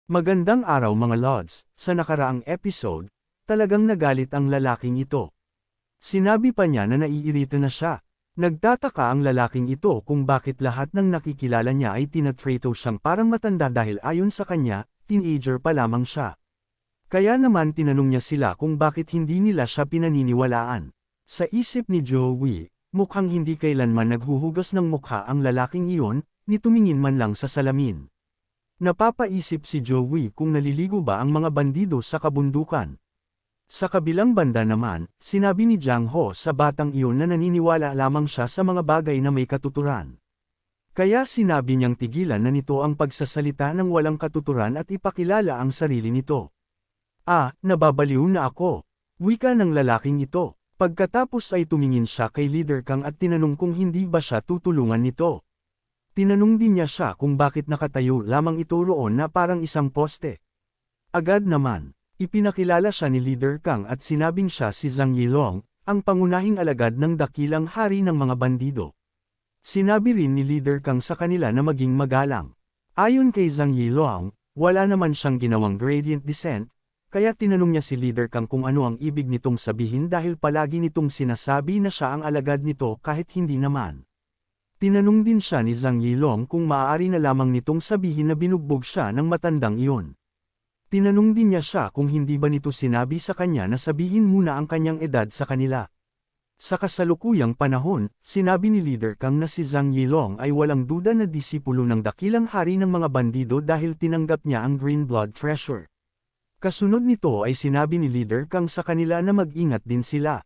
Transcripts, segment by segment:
Magandang araw mga Lods, sa nakaraang episode, talagang nagalit ang lalaking ito. Sinabi pa niya na naiirita na siya. Nagtataka ang lalaking ito kung bakit lahat ng nakikilala niya ay tinatrato siyang parang matanda dahil ayon sa kanya, teenager pa lamang siya. Kaya naman tinanong niya sila kung bakit hindi nila siya pinaniniwalaan. Sa isip ni Joey, mukhang hindi kailanman naghuhugas ng mukha ang lalaking iyon, ni tumingin man lang sa salamin. Napapaisip si Joey kung naliligo ba ang mga bandido sa kabundukan. Sa kabilang banda naman, sinabi ni Jang Ho sa batang iyon na naniniwala lamang siya sa mga bagay na may katuturan. Kaya sinabi niyang tigilan na nito ang pagsasalita ng walang katuturan at ipakilala ang sarili nito. Nababaliw na ako. Wika ng lalaking ito. Pagkatapos ay tumingin siya kay Leader Kang at tinanong kung hindi ba siya tutulungan nito. Tinanong din niya siya kung bakit nakatayo lamang ito roon na parang isang poste. Agad naman, ipinakilala siya ni Leader Kang at sinabing siya si Zhang Yilong, ang pangunahing alagad ng dakilang hari ng mga bandido. Sinabi rin ni Leader Kang sa kanila na maging magalang. Ayon kay Zhang Yilong, wala naman siyang ginawang gradient descent, kaya tinanong niya si Leader Kang kung ano ang ibig nitong sabihin dahil palagi nitong sinasabi na siya ang alagad nito kahit hindi naman. Tinanong din siya ni Zhang Yilong kung maaari na lamang nitong sabihin na binugbog siya ng matandang iyon. Tinanong din niya siya kung hindi ba nito sinabi sa kanya na sabihin muna ang kanyang edad sa kanila. Sa kasalukuyang panahon, sinabi ni Leader Kang na si Zhang Yilong ay walang duda na disipulo ng dakilang hari ng mga bandido dahil tinanggap niya ang Green Blood Treasure. Kasunod nito ay sinabi ni Leader Kang sa kanila na mag-ingat din sila.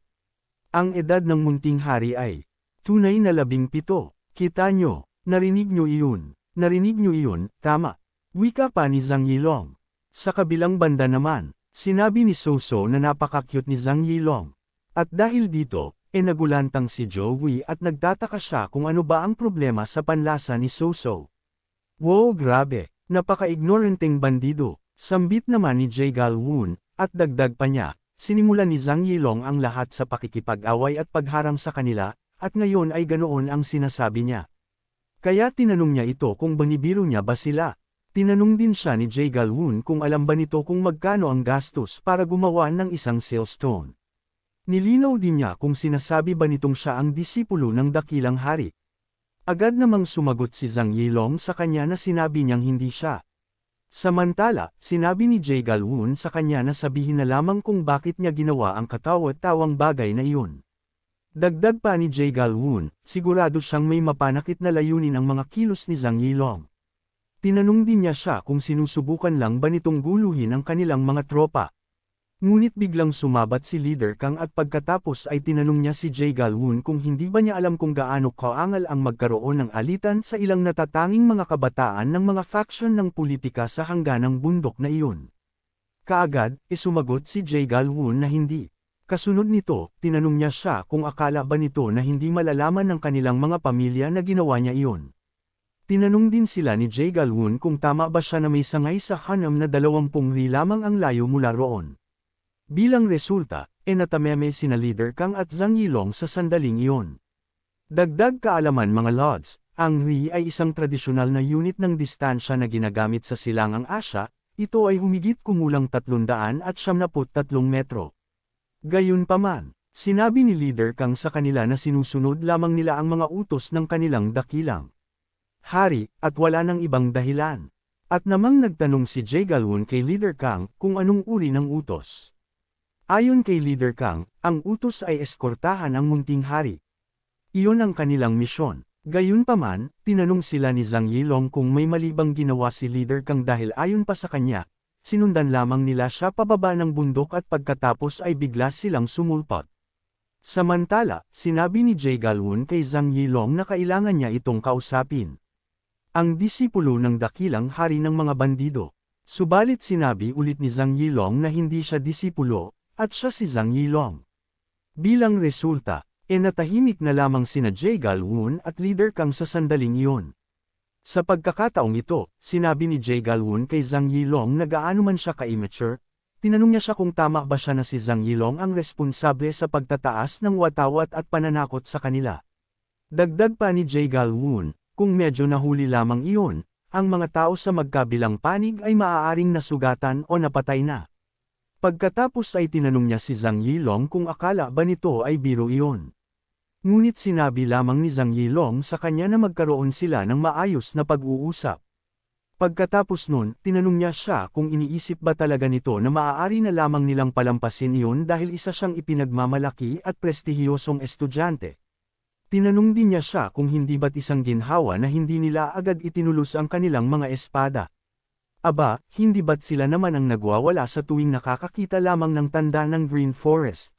Ang edad ng munting hari ay tunay na 17. Kita nyo, narinig nyo iyon, tama. Wika pa ni Zhang Yilong. Sa kabilang banda naman, sinabi ni Soso na napaka-cute ni Zhang Yilong. At dahil dito, nagulantang si Joey at nagtataka siya kung ano ba ang problema sa panlasa ni Soso. Wow, grabe, napaka-ignoranteng bandido, sambit naman ni Jae Gal-woon, at dagdag pa niya, sinimulan ni Zhang Yilong ang lahat sa pakikipag-away at pagharang sa kanila, at ngayon ay ganoon ang sinasabi niya. Kaya tinanong niya ito kung banibiro niya ba sila. Tinanong din siya ni Jae Gal-woon kung alam ba nito kung magkano ang gastos para gumawa ng isang sailstone. Nilinaw din niya kung sinasabi ba nitong siya ang disipulo ng dakilang hari. Agad namang sumagot si Zhang Yilong sa kanya na sinabi niyang hindi siya. Samantala, sinabi ni Jae Gal-woon sa kanya na sabihin na lamang kung bakit niya ginawa ang katawa-tawang bagay na iyon. Dagdag pa ni Jae Gal-woon, sigurado siyang may mapanakit na layunin ang mga kilos ni Zhang Yilong. Tinanong din niya siya kung sinusubukan lang ba nitong guluhin ang kanilang mga tropa. Ngunit biglang sumabat si Leader Kang at pagkatapos ay tinanong niya si Jae Gal-woon kung hindi ba niya alam kung gaano kaangal ang magkaroon ng alitan sa ilang natatanging mga kabataan ng mga faction ng politika sa hangganang bundok na iyon. Kaagad, sumagot si Jae Gal-woon na hindi. Kasunod nito, tinanong niya siya kung akala ba nito na hindi malalaman ng kanilang mga pamilya na ginawa niya iyon. Tinanong din sila ni Jae Gal-woon kung tama ba siya na may sangay sa Hanam na 20 ri lamang ang layo mula roon. Bilang resulta, natameme sina Leader Kang at Zhang Yilong sa sandaling iyon. Dagdag kaalaman mga Lods, ang ri ay isang tradisyonal na unit ng distansya na ginagamit sa Silangang Asya, ito ay humigit kumulang 373 metro. Gayunpaman, sinabi ni Leader Kang sa kanila na sinusunod lamang nila ang mga utos ng kanilang dakilang hari, at wala nang ibang dahilan. At namang nagtanong si Jae Gal-woon kay Leader Kang kung anong uri ng utos. Ayon kay Leader Kang, ang utos ay eskortahan ang munting hari. Iyon ang kanilang misyon. Gayunpaman, tinanong sila ni Zhang Yilong kung may mali bang ginawa si Leader Kang dahil ayon pa sa kanya, sinundan lamang nila siya pababa ng bundok at pagkatapos ay bigla silang sumulpot. Samantala, sinabi ni Jae Gal-woon kay Zhang Yilong na kailangan niya itong kausapin. Ang disipulo ng dakilang hari ng mga bandido. Subalit sinabi ulit ni Zhang Yilong na hindi siya disipulo, at siya si Zhang Yilong. Bilang resulta, natahimik na lamang sina Jae Gal-woon at Leader Kang sa sandaling iyon. Sa pagkakataong ito, sinabi ni Jae Gal-woon kay Zhang Yilong na gaano man siya ka-immature, tinanong niya siya kung tama ba siya na si Zhang Yilong ang responsable sa pagtataas ng watawat at pananakot sa kanila. Dagdag pa ni Jae Gal-woon, kung medyo nahuli lamang iyon, ang mga tao sa magkabilang panig ay maaaring nasugatan o napatay na. Pagkatapos ay tinanong niya si Zhang Yilong kung akala ba nito ay biro iyon. Ngunit sinabi lamang ni Zhang Yilong sa kanya na magkaroon sila ng maayos na pag-uusap. Pagkatapos nun, tinanong niya siya kung iniisip ba talaga nito na maaari na lamang nilang palampasin iyon dahil isa siyang ipinagmamalaki at prestihiyosong estudyante. Tinanong din niya siya kung hindi ba't isang ginhawa na hindi nila agad itinulus ang kanilang mga espada. Aba, hindi ba't sila naman ang nagwawala sa tuwing nakakakita lamang ng tanda ng Green Forest?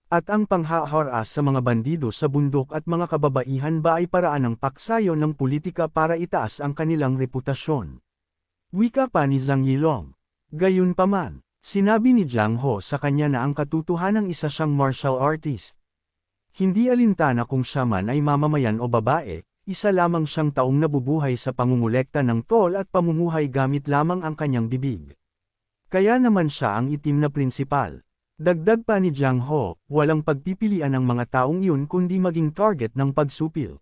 At ang panghaharas sa mga bandido sa bundok at mga kababaihan ba ay paraan ng paksayo ng politika para itaas ang kanilang reputasyon? Wika pa ni Zhang Yilong. Gayunpaman, sinabi ni Jiang Ho sa kanya na ang katotohanan isa siyang martial artist. Hindi alintana kung siya man ay mamamayan o babae, isa lamang siyang taong nabubuhay sa pangungulekta ng toll at pamumuhay gamit lamang ang kanyang bibig. Kaya naman siya ang itim na prinsipal. Dagdag pa ni Jiang Ho, walang pagpipilian ng mga taong iyon kundi maging target ng pagsupil.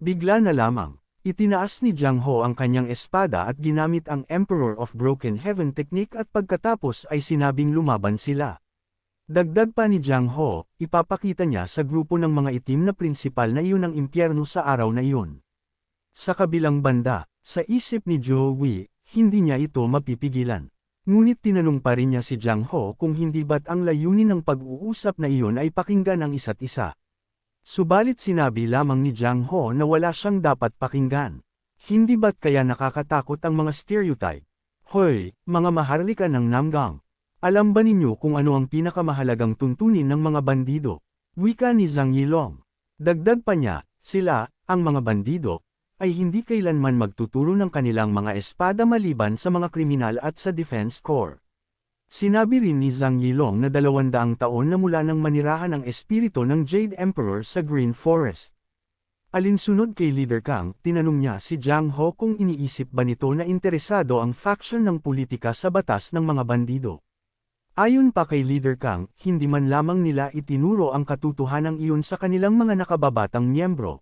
Bigla na lamang, itinaas ni Jiang Ho ang kanyang espada at ginamit ang Emperor of Broken Heaven technique at pagkatapos ay sinabing lumaban sila. Dagdag pa ni Jiang Ho, ipapakita niya sa grupo ng mga itim na prinsipal na iyon ang impyerno sa araw na iyon. Sa kabilang banda, sa isip ni Zhou Wei, hindi niya ito mapipigilan. Ngunit tinanong pa rin niya si Jiang Ho kung hindi ba't ang layunin ng pag-uusap na iyon ay pakinggan ang isa't isa. Subalit sinabi lamang ni Jiang Ho na wala siyang dapat pakinggan. Hindi ba't kaya nakakatakot ang mga stereotype? Hoy, mga maharlika ng Namgang! Alam ba ninyo kung ano ang pinakamahalagang tuntunin ng mga bandido? Wika ni Zhang Yilong. Dagdag pa niya, sila, ang mga bandido, ay hindi kailanman magtuturo ng kanilang mga espada maliban sa mga kriminal at sa Defense Corps. Sinabi rin ni Zhang Yilong na 200 taon na mula nang manirahan ang espiritu ng Jade Emperor sa Green Forest. Alinsunod kay Leader Kang, tinanong niya si Jiang Ho kung iniisip ba nito na interesado ang faction ng politika sa batas ng mga bandido. Ayon pa kay Leader Kang, hindi man lamang nila itinuro ang katotohanan iyon sa kanilang mga nakababatang miyembro.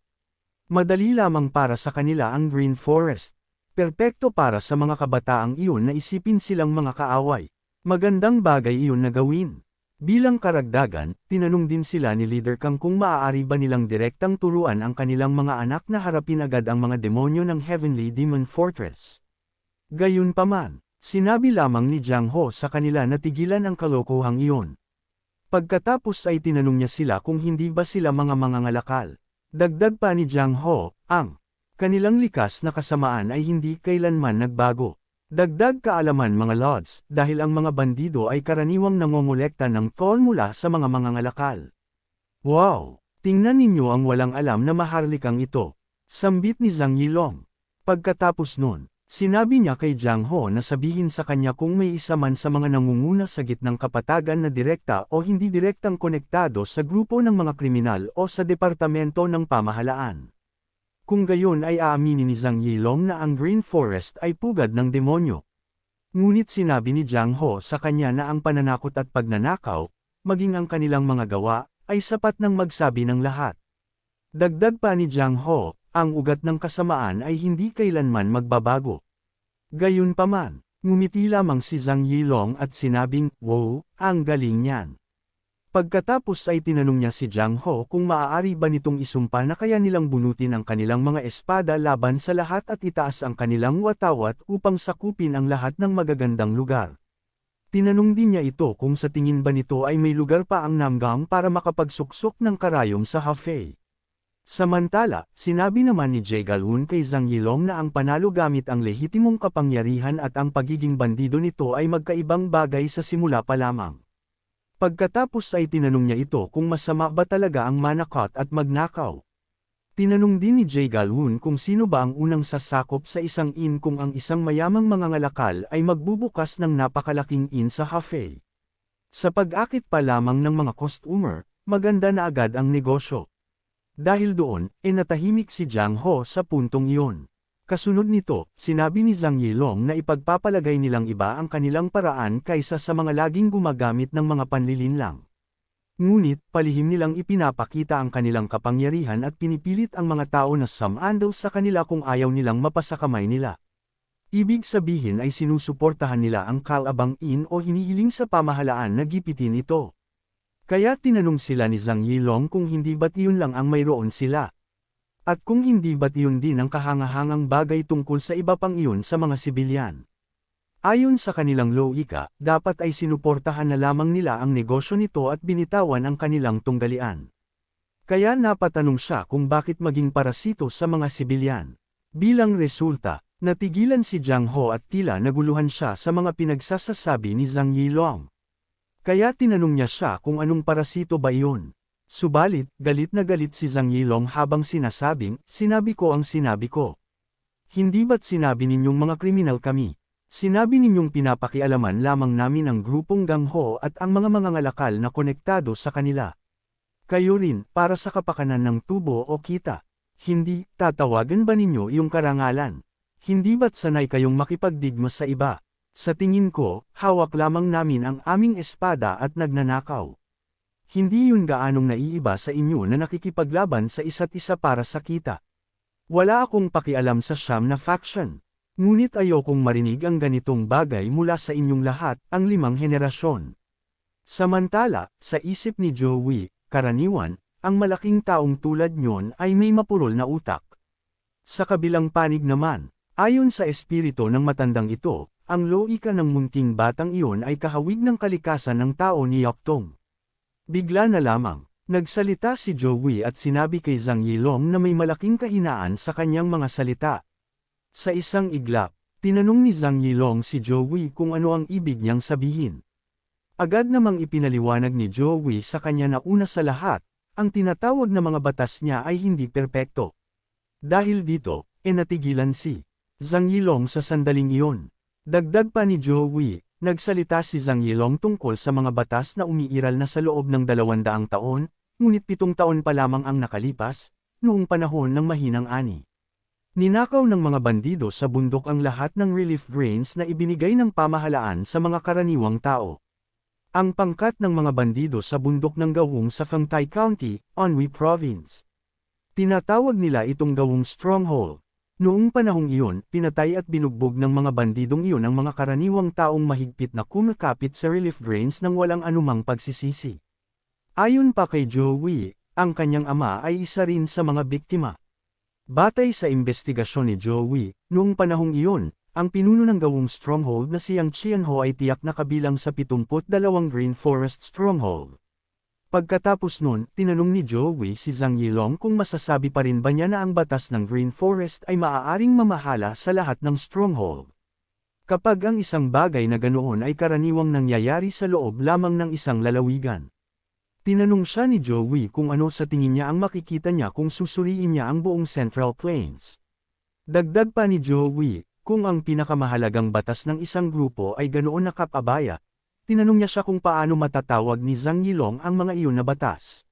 Madali lamang para sa kanila ang Green Forest. Perpekto para sa mga kabataang iyon na isipin silang mga kaaway. Magandang bagay iyon na gawin. Bilang karagdagan, tinanong din sila ni Leader Kang kung maaari ba nilang direktang turuan ang kanilang mga anak na harapin agad ang mga demonyo ng Heavenly Demon Fortress. Gayunpaman, sinabi lamang ni Jiang Ho sa kanila na tigilan ang kalokohang iyon. Pagkatapos ay tinanong niya sila kung hindi ba sila mga mangangalakal. Dagdag pa ni Jiang Ho, ang kanilang likas na kasamaan ay hindi kailanman nagbago. Dagdag kaalaman mga lords, dahil ang mga bandido ay karaniwang nangongolekta ng toll mula sa mga mangangalakal. Wow! Tingnan ninyo ang walang alam na maharlikang ito. Sambit ni Zhang Yilong. Pagkatapos nun, sinabi niya kay Jiang Ho na sabihin sa kanya kung may isa man sa mga nangunguna sa gitnang kapatagan na direkta o hindi direktang konektado sa grupo ng mga kriminal o sa departamento ng pamahalaan. Kung gayon ay aaminin ni Zhang Yilong na ang Green Forest ay pugad ng demonyo. Ngunit sinabi ni Jiang Ho sa kanya na ang pananakot at pagnanakaw, maging ang kanilang mga gawa, ay sapat ng magsabi ng lahat. Dagdag pa ni Jiang Ho, ang ugat ng kasamaan ay hindi kailanman magbabago. Gayunpaman, ngumiti lamang si Zhang Yilong at sinabing, "Wow, ang galing niyan." Pagkatapos ay tinanong niya si Jiang Ho kung maaari ba nitong isumpa na kaya nilang bunutin ang kanilang mga espada laban sa lahat at itaas ang kanilang watawat upang sakupin ang lahat ng magagandang lugar. Tinanong din niya ito kung sa tingin ba nito ay may lugar pa ang Namgang para makapagsuksok ng karayom sa Hefei. Samantala, sinabi naman ni Jie Galun kay Zhang Yilong na ang panalo gamit ang lehitimong kapangyarihan at ang pagiging bandido nito ay magkaibang bagay sa simula pa lamang. Pagkatapos ay tinanong niya ito kung masama ba talaga ang manakot at magnakaw. Tinanong din ni Jie Galun kung sino ba ang unang sasakop sa isang inn kung ang isang mayamang mangangalakal ay magbubukas ng napakalaking inn sa Hefei. Sa pag-akit pa lamang ng mga customer, maganda na agad ang negosyo. Dahil doon, natahimik si Jiang Ho sa puntong iyon. Kasunod nito, sinabi ni Zhang Yilong na ipagpapalagay nilang iba ang kanilang paraan kaysa sa mga laging gumagamit ng mga panlilinlang. Ngunit, palihim nilang ipinapakita ang kanilang kapangyarihan at pinipilit ang mga tao na sumandal sa kanila kung ayaw nilang mapasakamay nila. Ibig sabihin ay sinusuportahan nila ang kalabang-in o hinihiling sa pamahalaan na gipitin ito. Kaya tinanong sila ni Zhang Yilong kung hindi ba't iyon lang ang mayroon sila. At kung hindi ba't iyon din ang kahangahangang bagay tungkol sa iba pang iyon sa mga sibilyan. Ayon sa kanilang logika, dapat ay sinuportahan na lamang nila ang negosyo nito at binitawan ang kanilang tunggalian. Kaya napatanong siya kung bakit maging parasito sa mga sibilyan. Bilang resulta, natigilan si Jiang Ho at tila naguluhan siya sa mga pinagsasasabi ni Zhang Yilong. Kaya tinanong niya siya kung anong parasito ba iyon. Subalit, galit na galit si Zhang Yilong habang sinasabing, sinabi ko ang sinabi ko. Hindi ba't sinabi ninyong mga kriminal kami? Sinabi ninyong pinapakialaman lamang namin ang grupong Gang Ho at ang mga mangangalakal na konektado sa kanila. Kayo rin, para sa kapakanan ng tubo o kita. Hindi, tatawagan ba ninyo iyong karangalan? Hindi ba't sanay kayong makipagdigma sa iba? Sa tingin ko, hawak lamang namin ang aming espada at nagnanakaw. Hindi yun gaanong naiiba sa inyo na nakikipaglaban sa isa't isa para sa kita. Wala akong pakialam sa siyam na faction. Ngunit ayokong marinig ang ganitong bagay mula sa inyong lahat, ang 5 henerasyon. Samantala, sa isip ni Joey, karaniwan, ang malaking taong tulad nyon ay may mapurol na utak. Sa kabilang panig naman, ayon sa espiritu ng matandang ito, ang loika ng munting batang iyon ay kahawig ng kalikasan ng tao ni Yoktong. Bigla na lamang, nagsalita si Joey at sinabi kay Zhang Yilong na may malaking kahinaan sa kanyang mga salita. Sa isang iglap, tinanong ni Zhang Yilong si Joey kung ano ang ibig niyang sabihin. Agad namang ipinaliwanag ni Joey sa kanya na una sa lahat, ang tinatawag na mga batas niya ay hindi perpekto. Dahil dito, natigilan si Zhang Yilong sa sandaling iyon. Dagdag pa ni Joey, nagsalita si Zhang Yilong tungkol sa mga batas na umiiral na sa loob ng 200 taon, ngunit 7 taon pa lamang ang nakalipas, noong panahon ng mahinang ani. Ninakaw ng mga bandido sa bundok ang lahat ng relief grains na ibinigay ng pamahalaan sa mga karaniwang tao. Ang pangkat ng mga bandido sa bundok ng Gawong sa Fengtai County, Anhui Province. Tinatawag nila itong Gawong Stronghold. Noong panahong iyon, pinatay at binugbog ng mga bandidong iyon ang mga karaniwang taong mahigpit na kumakapit sa relief grains nang walang anumang pagsisisi. Ayon pa kay Joey, ang kanyang ama ay isa rin sa mga biktima. Batay sa investigasyon ni Joey, noong panahong iyon, ang pinuno ng Gawong Stronghold na si Yang Qianho ay tiyak na kabilang sa 72 Green Forest Stronghold. Pagkatapos nun, tinanong ni Joey si Zhang Yilong kung masasabi pa rin ba niya na ang batas ng Green Forest ay maaaring mamahala sa lahat ng stronghold. Kapag ang isang bagay na ganoon ay karaniwang nangyayari sa loob lamang ng isang lalawigan. Tinanong siya ni Joey kung ano sa tingin niya ang makikita niya kung susuriin niya ang buong Central Plains. Dagdag pa ni Joey, kung ang pinakamahalagang batas ng isang grupo ay ganoon nakapabaya, tinanong niya siya kung paano matatawag ni Zhang Yilong ang mga iyon na batas.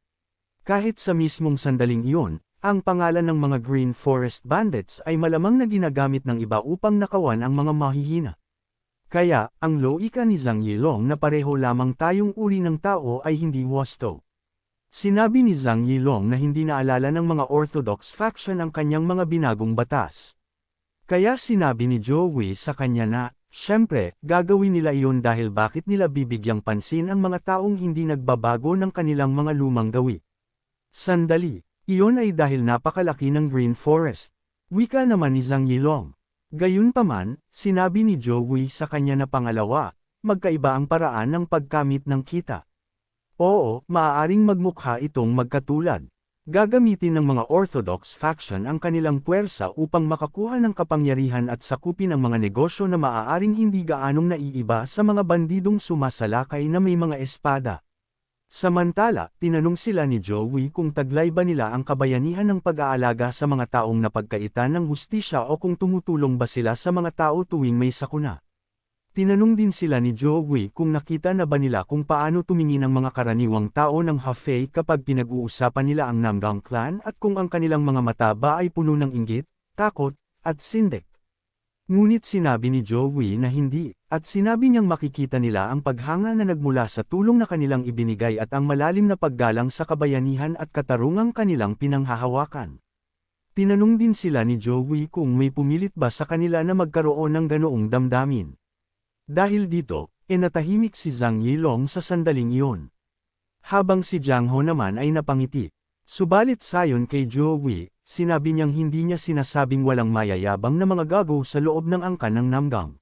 Kahit sa mismong sandaling iyon, ang pangalan ng mga Green Forest Bandits ay malamang na ginagamit ng iba upang nakawan ang mga mahihina. Kaya, ang loika ni Zhang Yilong na pareho lamang tayong uri ng tao ay hindi wasto. Sinabi ni Zhang Yilong na hindi naalala ng mga Orthodox faction ang kanyang mga binagong batas. Kaya sinabi ni Joey sa kanya na, siyempre, gagawin nila iyon dahil bakit nila bibigyang pansin ang mga taong hindi nagbabago ng kanilang mga lumang gawi. Sandali, iyon ay dahil napakalaki ng Green Forest. Wika naman ni Zhang Yilong. Gayunpaman, sinabi ni Joey sa kanya na pangalawa, magkaiba ang paraan ng pagkamit ng kita. Oo, maaaring magmukha itong magkatulad. Gagamitin ng mga Orthodox faction ang kanilang puwersa upang makakuha ng kapangyarihan at sakupin ang mga negosyo na maaaring hindi gaanong naiiba sa mga bandidong sumasalakay na may mga espada. Samantala, tinanong sila ni Joey kung taglay ba nila ang kabayanihan ng pag-aalaga sa mga taong napagkaitan ng hustisya o kung tumutulong ba sila sa mga tao tuwing may sakuna. Tinanong din sila ni Joey kung nakita na ba nila kung paano tumingin ang mga karaniwang tao ng Hafei kapag pinag-uusapan nila ang Namgang Clan at kung ang kanilang mga mata ba ay puno ng inggit, takot, at sindik. Ngunit sinabi ni Joey na hindi, at sinabi niyang makikita nila ang paghanga na nagmula sa tulong na kanilang ibinigay at ang malalim na paggalang sa kabayanihan at katarungang kanilang pinanghahawakan. Tinanong din sila ni Joey kung may pumilit ba sa kanila na magkaroon ng ganoong damdamin. Dahil dito, natahimik si Zhang Yilong sa sandaling iyon. Habang si Jiang Ho naman ay napangiti. Subalit sayon kay Joey, sinabi niyang hindi niya sinasabing walang mayayabang na mga gago sa loob ng angkan ng Namgang.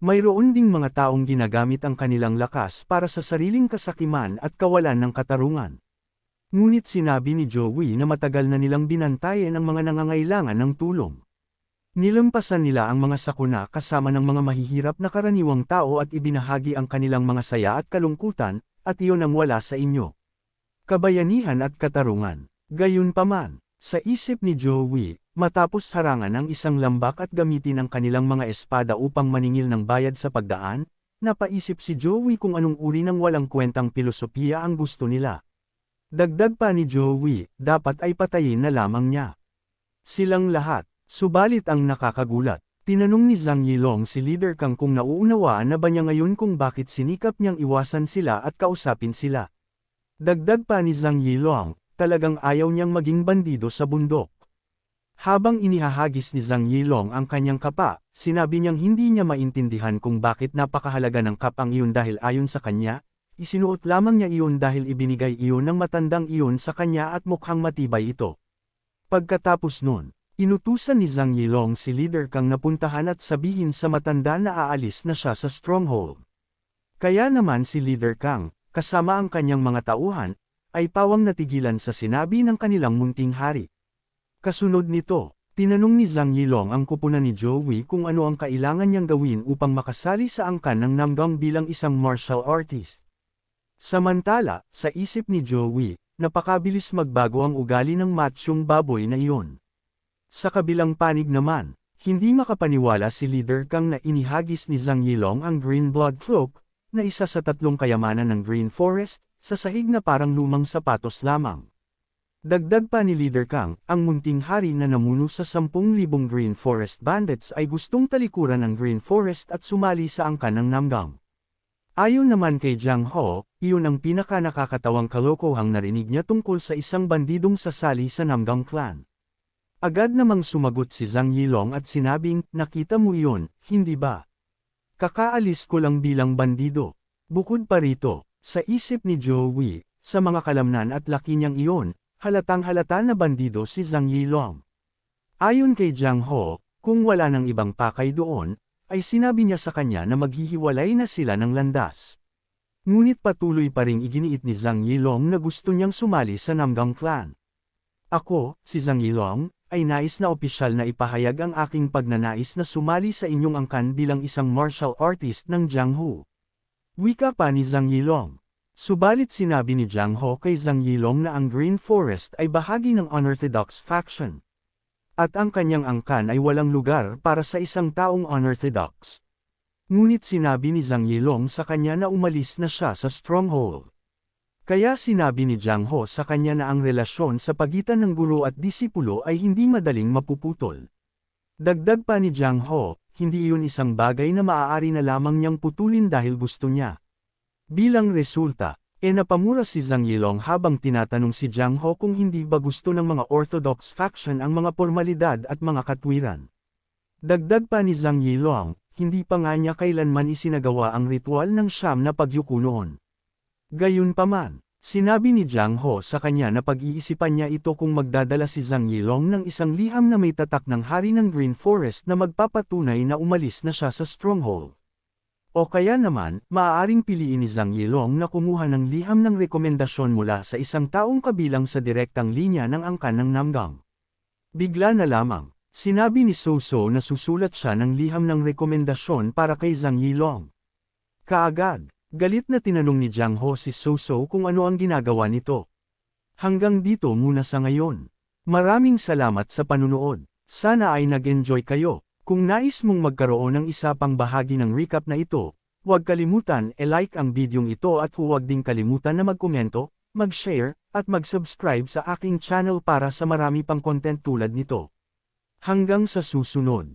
Mayroon ding mga taong ginagamit ang kanilang lakas para sa sariling kasakiman at kawalan ng katarungan. Ngunit sinabi ni Joey na matagal na nilang binantayan ang mga nangangailangan ng tulong. Nilampasan nila ang mga sakuna kasama ng mga mahihirap na karaniwang tao at ibinahagi ang kanilang mga saya at kalungkutan, at iyon ang wala sa inyo. Kabayanihan at katarungan. Gayunpaman, sa isip ni Joey, matapos harangan ang isang lambak at gamitin ang kanilang mga espada upang maningil ng bayad sa pagdaan, napaisip si Joey kung anong uri ng walang kwentang pilosopiya ang gusto nila. Dagdag pa ni Joey, dapat ay patayin na lamang niya silang lahat. Subalit ang nakakagulat, tinanong ni Zhang Yilong si Leader Kang kung nauunawaan na ba niya ngayon kung bakit sinikap niyang iwasan sila at kausapin sila. Dagdag pa ni Zhang Yilong, talagang ayaw niyang maging bandido sa bundok. Habang inihahagis ni Zhang Yilong ang kanyang kapa, sinabi niyang hindi niya maintindihan kung bakit napakahalaga ng kapang iyon dahil ayon sa kanya, isinuot lamang niya iyon dahil ibinigay iyon ng matandang iyon sa kanya at mukhang matibay ito. Pagkatapos nun, inutusan ni Zhang Yilong si Leader Kang na puntahan at sabihin sa matanda na aalis na siya sa stronghold. Kaya naman si Leader Kang, kasama ang kanyang mga tauhan, ay pawang natigilan sa sinabi ng kanilang munting hari. Kasunod nito, tinanong ni Zhang Yilong ang kupunan ni Joey kung ano ang kailangan niyang gawin upang makasali sa angkan ng Namgang bilang isang martial artist. Samantala, sa isip ni Joey, napakabilis magbago ang ugali ng matsyong baboy na iyon. Sa kabilang panig naman, hindi makapaniwala si Leader Kang na inihagis ni Zhang Yilong ang Green Blood Cloak, na isa sa tatlong kayamanan ng Green Forest, sa sahig na parang lumang sapatos lamang. Dagdag pa ni Leader Kang, ang munting hari na namuno sa 10,000 Green Forest Bandits ay gustong talikuran ng Green Forest at sumali sa angkan ng Namgang. Ayon naman kay Jiang Ho, iyon ang pinaka-nakakatawang kalokohang narinig niya tungkol sa isang bandidong sasali sa Namgang clan. Agad namang sumagot si Zhang Yilong at sinabing, nakita mo iyon, hindi ba? Kakaalis ko lang bilang bandido. Bukod pa rito, sa isip ni Joey, sa mga kalamnan at laki niyang iyon, halatang-halata na bandido si Zhang Yilong. Ayon kay Jiang Ho, kung wala nang ibang pakay doon, ay sinabi niya sa kanya na maghihiwalay na sila ng landas. Ngunit patuloy pa ring iginiit ni Zhang Yilong na gusto niyang sumali sa Namgang clan. Ako, si Zhang Yilong, ay nais na opisyal na ipahayag ang aking pagnanais na sumali sa inyong angkan bilang isang martial artist ng Jianghu. Wika pa ni Zhang Yilong. Subalit sinabi ni Jiang Ho kay Zhang Yilong na ang Green Forest ay bahagi ng unorthodox faction. At ang kanyang angkan ay walang lugar para sa isang taong unorthodox. Ngunit sinabi ni Zhang Yilong sa kanya na umalis na siya sa stronghold. Kaya sinabi ni Jiang Ho sa kanya na ang relasyon sa pagitan ng guro at disipulo ay hindi madaling mapuputol. Dagdag pa ni Jiang Ho, hindi iyon isang bagay na maaari na lamang niyang putulin dahil gusto niya. Bilang resulta, napamura si Zhang Yilong habang tinatanong si Jiang Ho kung hindi ba gusto ng mga orthodox faction ang mga formalidad at mga katwiran. Dagdag pa ni Zhang Yilong, hindi pa nga niya kailanman isinagawa ang ritual ng siyam na pagyuko noon. Gayunpaman, sinabi ni Jiang Ho sa kanya na pag-iisipan niya ito kung magdadala si Zhang Yilong ng isang liham na may tatak ng hari ng Green Forest na magpapatunay na umalis na siya sa stronghold. O kaya naman, maaaring piliin ni Zhang Yilong na kumuha ng liham ng rekomendasyon mula sa isang taong kabilang sa direktang linya ng angkan ng Namgang. Bigla na lamang, sinabi ni So na susulat siya ng liham ng rekomendasyon para kay Zhang Yilong. Kaagad, galit na tinanong ni Jiang Ho si So kung ano ang ginagawa nito. Hanggang dito muna sa ngayon. Maraming salamat sa panunood. Sana ay nag-enjoy kayo. Kung nais mong magkaroon ng isa pang bahagi ng recap na ito, huwag kalimutan i-like ang videong ito at huwag ding kalimutan na magkomento, mag-share, at mag-subscribe sa aking channel para sa marami pang content tulad nito. Hanggang sa susunod.